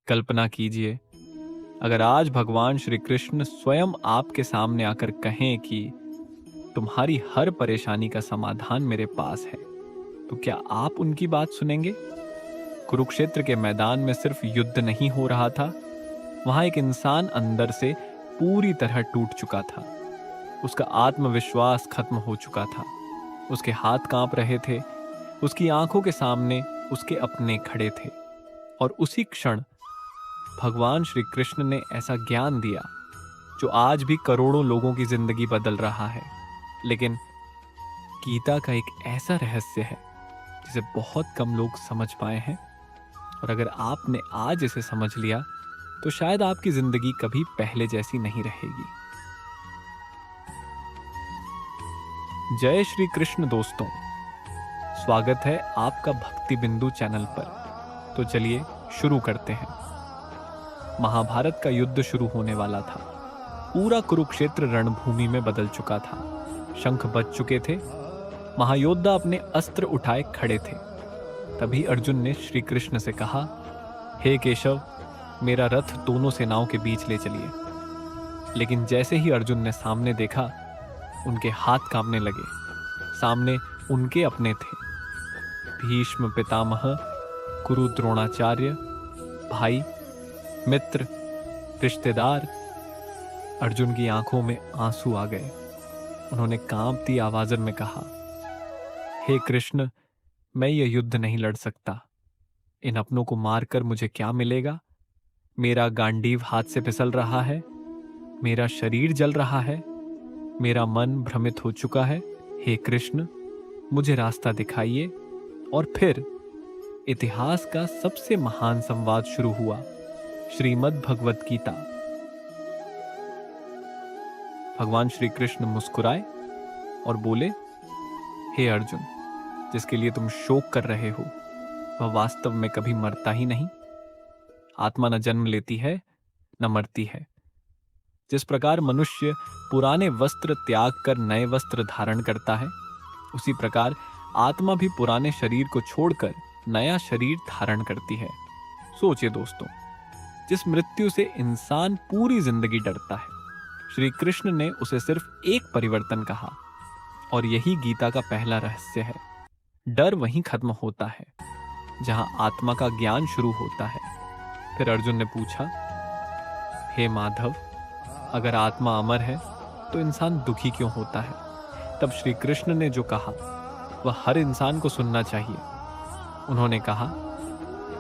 कल्पना कीजिए, अगर आज भगवान श्री कृष्ण स्वयं आपके सामने आकर कहें कि तुम्हारी हर परेशानी का समाधान मेरे पास है, तो क्या आप उनकी बात सुनेंगे? कुरुक्षेत्र के मैदान में सिर्फ युद्ध नहीं हो रहा था, वहां एक इंसान अंदर से पूरी तरह टूट चुका था। उसका आत्मविश्वास खत्म हो चुका था, उसके हाथ कांप रहे थे, उसकी आंखों के सामने उसके अपने खड़े थे। और उसी क्षण भगवान श्री कृष्ण ने ऐसा ज्ञान दिया जो आज भी करोड़ों लोगों की जिंदगी बदल रहा है। लेकिन गीता का एक ऐसा रहस्य है जिसे बहुत कम लोग समझ पाए हैं, और अगर आपने आज इसे समझ लिया तो शायद आपकी जिंदगी कभी पहले जैसी नहीं रहेगी। जय श्री कृष्ण दोस्तों, स्वागत है आपका भक्ति बिंदु चैनल पर। तो चलिए शुरू करते हैं। महाभारत का युद्ध शुरू होने वाला था। पूरा कुरुक्षेत्र रणभूमि में बदल चुका था। शंख बज चुके थे, महायोद्धा अपने अस्त्र उठाए खड़े थे। तभी अर्जुन ने श्री कृष्ण से कहा, हे केशव, मेरा रथ दोनों सेनाओं के बीच ले चलिए। लेकिन जैसे ही अर्जुन ने सामने देखा, उनके हाथ कांपने लगे। सामने उनके अपने थे, भीष्म पितामह, गुरु द्रोणाचार्य, भाई, मित्र, रिश्तेदार। अर्जुन की आंखों में आंसू आ गए। उन्होंने कांपती आवाज में कहा, हे कृष्ण, मैं ये युद्ध नहीं लड़ सकता। इन अपनों को मारकर मुझे क्या मिलेगा? मेरा गांडीव हाथ से फिसल रहा है, मेरा शरीर जल रहा है, मेरा मन भ्रमित हो चुका है। हे कृष्ण, मुझे रास्ता दिखाइए। और फिर इतिहास का सबसे महान संवाद शुरू हुआ, श्रीमद् भगवत गीता। भगवान श्री कृष्ण मुस्कुराए और बोले, हे अर्जुन, जिसके लिए तुम शोक कर रहे हो वह वास्तव में कभी मरता ही नहीं। आत्मा न जन्म लेती है न मरती है। जिस प्रकार मनुष्य पुराने वस्त्र त्याग कर नए वस्त्र धारण करता है, उसी प्रकार आत्मा भी पुराने शरीर को छोड़कर नया शरीर धारण करती है। सोचिए दोस्तों, जिस मृत्यु से इंसान पूरी जिंदगी डरता है, श्री कृष्ण ने उसे सिर्फ एक परिवर्तन कहा, और यही गीता का पहला रहस्य है। डर वहीं खत्म होता है जहां आत्मा का ज्ञान शुरू होता है। फिर अर्जुन ने पूछा, हे माधव, अगर आत्मा अमर है तो इंसान दुखी क्यों होता है? तब श्री कृष्ण ने जो कहा वह हर इंसान को सुनना चाहिए। उन्होंने कहा,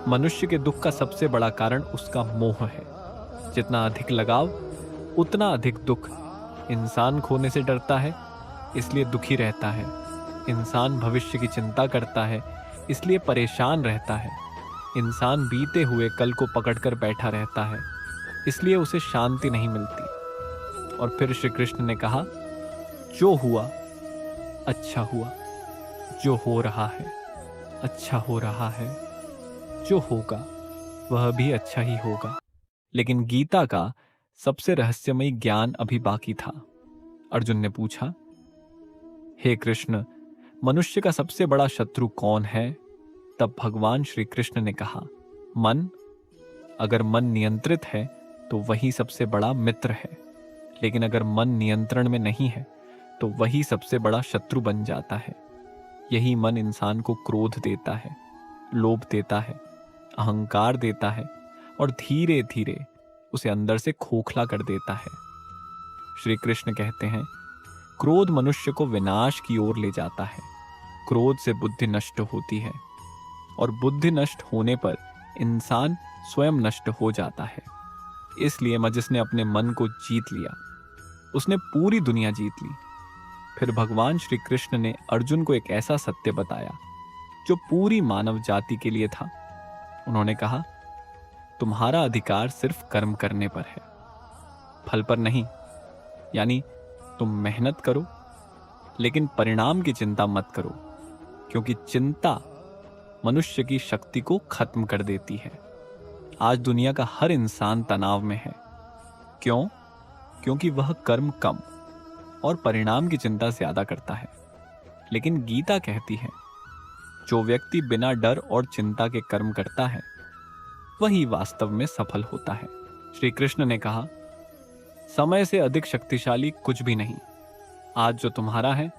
मनुष्य के दुख का सबसे बड़ा कारण उसका मोह है। जितना अधिक लगाव उतना अधिक दुख। इंसान खोने से डरता है, इसलिए दुखी रहता है। इंसान भविष्य की चिंता करता है, इसलिए परेशान रहता है। इंसान बीते हुए कल को पकड़कर बैठा रहता है, इसलिए उसे शांति नहीं मिलती। और फिर श्री कृष्ण ने कहा, जो हुआ अच्छा हुआ, जो हो रहा है अच्छा हो रहा है, जो होगा वह भी अच्छा ही होगा। लेकिन गीता का सबसे रहस्यमयी ज्ञान अभी बाकी था। अर्जुन ने पूछा, हे कृष्ण, मनुष्य का सबसे बड़ा शत्रु कौन है? तब भगवान श्री कृष्ण ने कहा, मन। अगर मन नियंत्रित है तो वही सबसे बड़ा मित्र है। लेकिन अगर मन नियंत्रण में नहीं है तो वही सबसे बड़ा शत्रु बन जाता है। यही मन इंसान को क्रोध देता है, लोभ देता है, अहंकार देता है, और धीरे धीरे उसे अंदर से खोखला कर देता है। श्री कृष्ण कहते हैं, क्रोध मनुष्य को विनाश की ओर ले जाता है। क्रोध से बुद्धि नष्ट होती है, और बुद्धि नष्ट होने पर इंसान स्वयं नष्ट हो जाता है। इसलिए जिसने अपने मन को जीत लिया, उसने पूरी दुनिया जीत ली। फिर भगवान श्री कृष्ण ने अर्जुन को एक ऐसा सत्य बताया जो पूरी मानव जाति के लिए था। उन्होंने कहा, तुम्हारा अधिकार सिर्फ कर्म करने पर है, फल पर नहीं। यानी तुम मेहनत करो, लेकिन परिणाम की चिंता मत करो, क्योंकि चिंता मनुष्य की शक्ति को खत्म कर देती है। आज दुनिया का हर इंसान तनाव में है। क्यों? क्योंकि वह कर्म कम और परिणाम की चिंता ज्यादा करता है। लेकिन गीता कहती है, जो व्यक्ति बिना डर और चिंता के कर्म करता है वही वास्तव में सफल होता है। श्री कृष्ण ने कहा, समय से अधिक शक्तिशाली कुछ भी नहीं। आज जो तुम्हारा है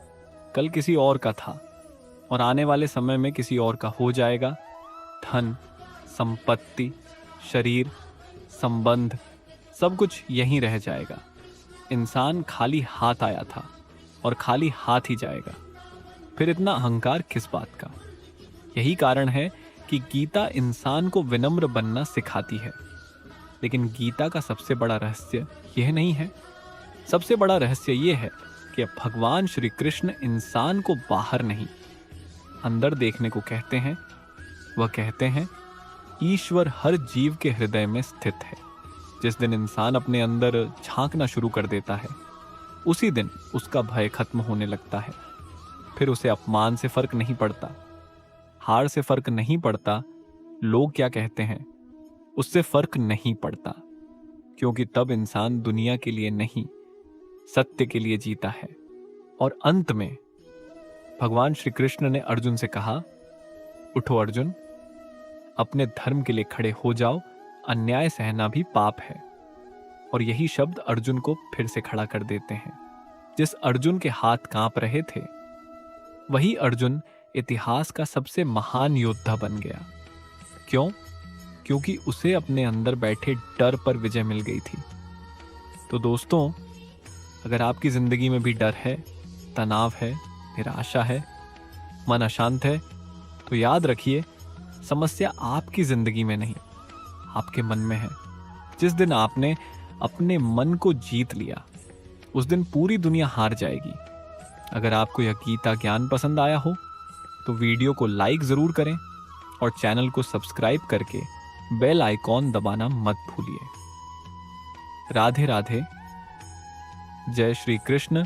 कल किसी और का था और आने वाले समय में किसी और का हो जाएगा। धन, संपत्ति, शरीर, संबंध, सब कुछ यहीं रह जाएगा। इंसान खाली हाथ आया था और खाली हाथ ही जाएगा। फिर इतना अहंकार किस बात का? यही कारण है कि गीता इंसान को विनम्र बनना सिखाती है। लेकिन गीता का सबसे बड़ा रहस्य यह नहीं है। सबसे बड़ा रहस्य यह है कि भगवान श्री कृष्ण इंसान को बाहर नहीं, अंदर देखने को कहते हैं। वह कहते हैं, ईश्वर हर जीव के हृदय में स्थित है। जिस दिन इंसान अपने अंदर झांकना शुरू कर देता है, उसी दिन उसका भय खत्म होने लगता है। फिर उसे अपमान से फर्क नहीं पड़ता, हार से फर्क नहीं पड़ता, लोग क्या कहते हैं, उससे फर्क नहीं पड़ता। क्योंकि तब इंसान दुनिया के लिए नहीं, सत्य के लिए जीता है। और अंत में भगवान श्री कृष्ण ने अर्जुन से कहा, उठो अर्जुन, अपने धर्म के लिए खड़े हो जाओ। अन्याय सहना भी पाप है। और यही शब्द अर्जुन को फिर से खड़ा कर देते हैं। जिस अर्जुन के हाथ कांप रहे थे, वही अर्जुन इतिहास का सबसे महान योद्धा बन गया। क्यों? क्योंकि उसे अपने अंदर बैठे डर पर विजय मिल गई थी। तो दोस्तों, अगर आपकी जिंदगी में भी डर है, तनाव है, निराशा है, मन अशांत है, तो याद रखिए, समस्या आपकी जिंदगी में नहीं, आपके मन में है। जिस दिन आपने अपने मन को जीत लिया, उस दिन पूरी दुनिया हार जाएगी। अगर आपको यह गीता ज्ञान पसंद आया हो तो वीडियो को लाइक जरूर करें और चैनल को सब्सक्राइब करके बेल आइकॉन दबाना मत भूलिए। राधे राधे। जय श्री कृष्ण।